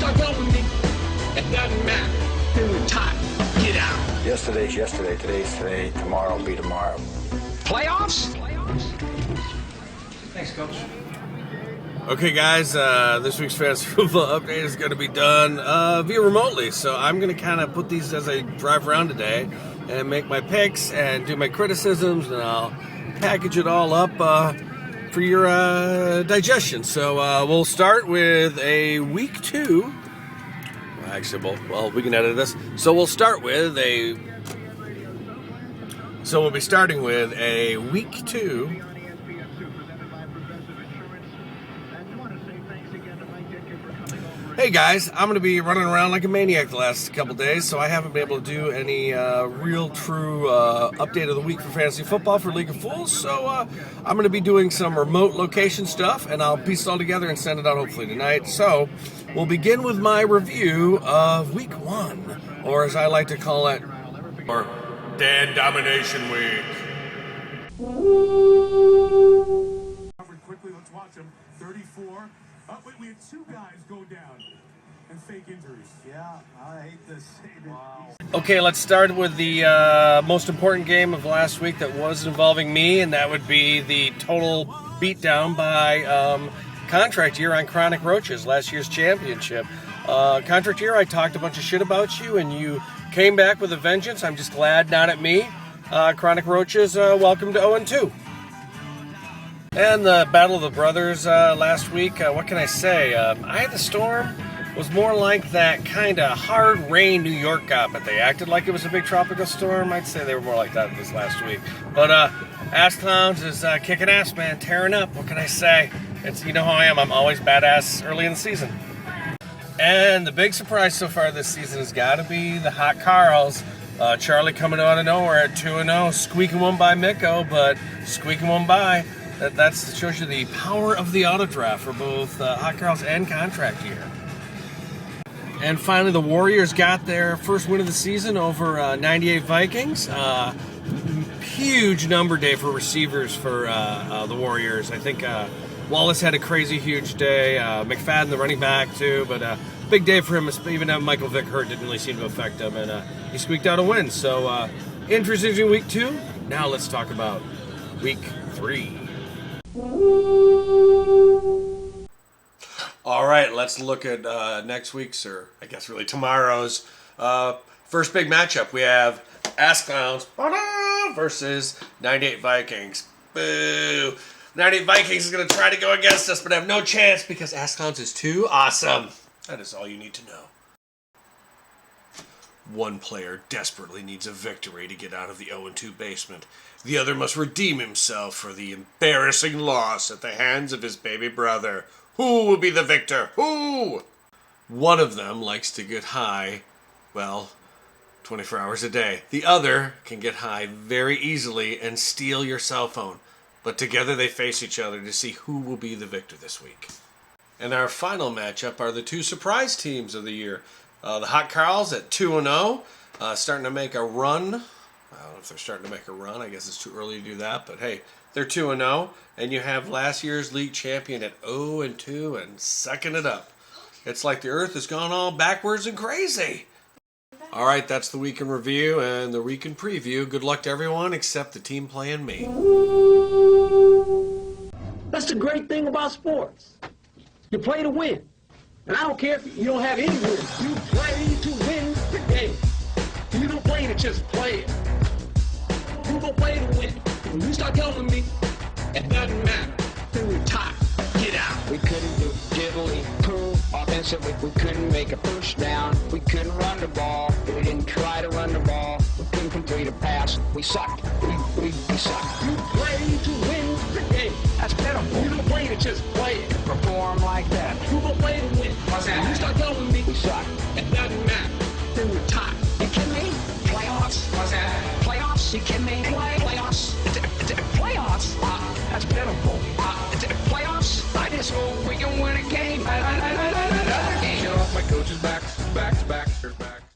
start helping me, it doesn't matter. Then we're tired. Get out. Yesterday's yesterday, today's today, tomorrow will be tomorrow. Playoffs? Thanks, Coach. Okay, guys, this week's fantasy football update is going to be done via remotely, so I'm going to kind of put these as I drive around today and make my picks and do my criticisms, and I'll package it all up for your digestion. So we'll start with a week 2. Actually, well, we can edit this. So we'll start with a... So we'll be starting with a week 2... Hey guys, I'm going to be running around like a maniac the last couple days, so I haven't been able to do any real true update of the week for fantasy football for League of Fools, so I'm going to be doing some remote location stuff, and I'll piece it all together and send it out hopefully tonight. So we'll begin with my review of week 1, or as I like to call it, or Dan Domination Week. Quickly, let's watch them. 34. We had 2 guys go down and fake injuries. Yeah, I hate this. Wow. Okay, let's start with the most important game of last week that was involving me, and that would be the total beatdown by Contract Year on Chronic Roaches, last year's championship. Contract Year, I talked a bunch of shit about you, and you came back with a vengeance. I'm just glad, not at me. Chronic Roaches, welcome to 0-2. And the Battle of the Brothers last week, what can I say? Eye of the Storm was more like that kind of hard rain New York got, but they acted like it was a big tropical storm. I'd say they were more like that this last week. But Ass Clowns is kicking ass, man, tearing up. What can I say? It's, you know how I am. I'm always badass early in the season. And the big surprise so far this season has got to be the Hot Carls. Charlie coming out of nowhere at 2-0, squeaking one by Miko, but squeaking one by. That shows you the power of the auto draft for both Hot Carls and Contract Year. And finally, the Warriors got their first win of the season over 98 Vikings. Huge number day for receivers for the Warriors. I think Wallace had a crazy huge day. McFadden, the running back, too. But big day for him. Even though Michael Vick hurt, didn't really seem to affect him. And he squeaked out a win. So interesting week 2. Now let's talk about week 3. All right, let's look at next week's, or I guess really tomorrow's, first big matchup. We have Ass Clowns versus 98 Vikings. Boo! 98 Vikings is going to try to go against us, but have no chance because Ass Clowns is too awesome. That is all you need to know. One player desperately needs a victory to get out of the 0-2 basement. The other must redeem himself for the embarrassing loss at the hands of his baby brother. Who will be the victor? Who? One of them likes to get high, 24 hours a day. The other can get high very easily and steal your cell phone. But together they face each other to see who will be the victor this week. And our final matchup are the 2 surprise teams of the year. The Hot Carls at 2-0, starting to make a run. I don't know if they're starting to make a run. I guess it's too early to do that. But hey, they're 2-0. And you have last year's league champion at 0-2 and sucking it up. It's like the earth has gone all backwards and crazy. All right, that's the week in review and the week in preview. Good luck to everyone except the team playing me. That's the great thing about sports. You play to win. And I don't care if you don't have any wins. You play to win the game. You don't play to just play it. You don't play to win. When you start helping me, it doesn't matter. Then we're tired. Get out. We couldn't do diddly poo offensively. We couldn't make a push down. We couldn't run the ball. We didn't try to run the ball. We couldn't complete a pass. We sucked. We sucked. You play to win the game. That's pitiful. You don't play to just play it. Perform like that. You don't play to win. What's that? When you start helping me, We suck. it doesn't matter. Then we're tired. You kidding me? Playoffs? What's that? Playoffs? You kidding me? Playoffs? Playoffs? That's pitiful.